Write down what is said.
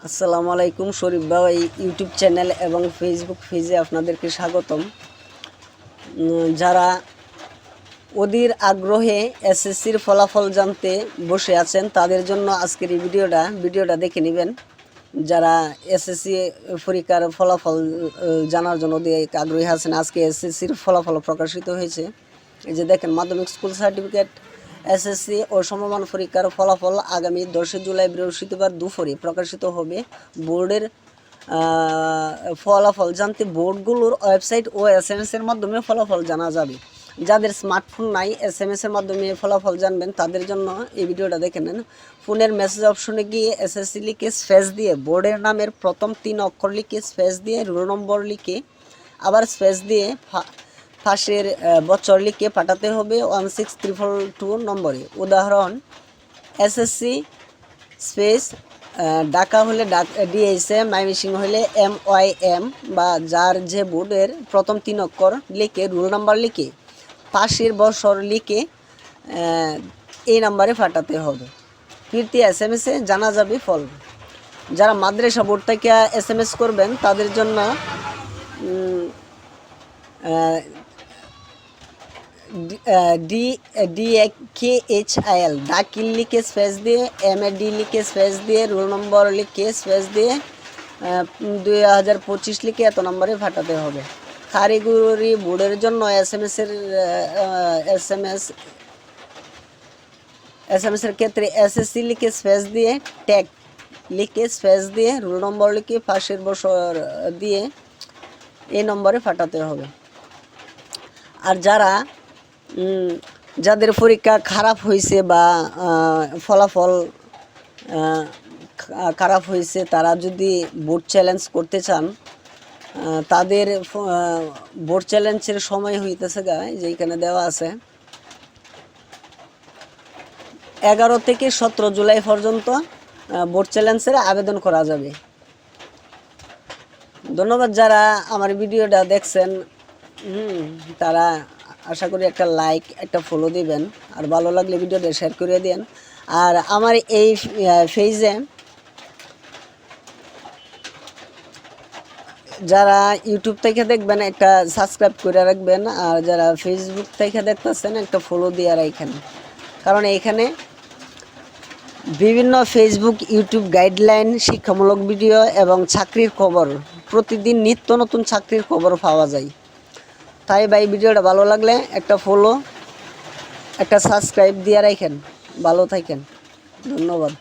আসসালামু আলাইকুম। শরীফ ভাই ইউটিউব চ্যানেল এবং ফেসবুক পেজে আপনাদেরকে স্বাগতম। যারা অধীর আগ্রহে এসএসসির ফলাফল জানতে বসে আছেন তাদের জন্য আজকের এই ভিডিওটা দেখে নেবেন। যারা এসএসসি পরীক্ষার ফলাফল জানার জন্য অধিক আগ্রহী আছেন, আজকে এসএসসির ফলাফল প্রকাশিত হয়েছে। এই যে দেখেন, মাধ্যমিক স্কুল সার্টিফিকেট, এসএসসি ও সমমান পরীক্ষার ফলাফল আগামী 10 জুলাই বৃহস্পতিবার দুপুরে প্রকাশিত হবে। বোর্ডের ফলাফল জানতে বোর্ডগুলোর ওয়েবসাইট ও SMS এর মাধ্যমে ফলাফল জানা যাবে। যাদের স্মার্টফোন নাই, SMS এর মাধ্যমে ফলাফল জানবেন তাদের জন্য এই ভিডিওটা দেখে নেন। ফোনের মেসেজ অপশনে গিয়ে এসএসসি লিখে স্পেস দিয়ে বোর্ডের নামের প্রথম 3 অক্ষর লিখে স্পেস দিয়ে রোল নম্বর লিখে আবার স্পেস দিয়ে ফাঁসের বছর লিখে পাঠাতে হবে 16342 নম্বরে। উদাহরণ, এসএসসি স্পেস ঢাকা হলে DHM, ময়মনসিংহ হলে MYM, বা যার যে বোর্ডের প্রথম 3 অক্ষর লিখে রোল নাম্বার লিখে পাশের বছর লিখে এই নাম্বারে পাঠাতে হবে। ফিরতি SMS এ জানা যাবে ফল। যারা মাদ্রাসা বোর্ড থেকে SMS করবেন তাদের জন্য DKHIL ডাকিল লিখে স্পেস দিয়ে MAD লিখে স্পেস দিয়ে রোল নম্বর লিখে স্পেস দিয়ে 2025 লিখে এত নম্বরে পাঠাতে হবে। কারিগরি বোর্ডের জন্য SMS এর ক্ষেত্রে SSC লিখে স্পেস দিয়ে ট্যাগ লিখে স্পেস দিয়ে রোল নম্বর লিখে পাশের বছর দিয়ে এই নম্বরে পাঠাতে হবে। আর যাদের পরীক্ষা খারাপ হয়েছে বা ফলাফল খারাপ হয়েছে, তারা যদি বোর্ড চ্যালেঞ্জ করতে চান, তাদের বোর্ড চ্যালেঞ্জের সময় হইতেছে যেখানে দেওয়া আছে 11 থেকে 17 জুলাই পর্যন্ত বোর্ড চ্যালেঞ্জের আবেদন করা যাবে। ধন্যবাদ যারা আমার ভিডিওটা দেখছেন, তারা আশা করি একটা লাইক, একটা ফলো দিবেন, আর ভালো লাগলে ভিডিওটা শেয়ার করে দেন। আর আমার এই পেজে যারা ইউটিউব থেকে দেখবেন একটা সাবস্ক্রাইব করে রাখবেন, আর যারা ফেসবুক থেকে দেখতেছেন একটা ফলো দিয়ে রাখেন। কারণ এইখানে বিভিন্ন ফেসবুক, ইউটিউব গাইডলাইন, শিক্ষামূলক ভিডিও এবং চাকরির খবর, প্রতিদিন নিত্য নতুন চাকরির খবর পাওয়া যায়। তাই ভাই, ভিডিওটা ভালো লাগলে একটা ফলো, একটা সাবস্ক্রাইব দিয়ে রাখেন। ভালো থাকেন, ধন্যবাদ।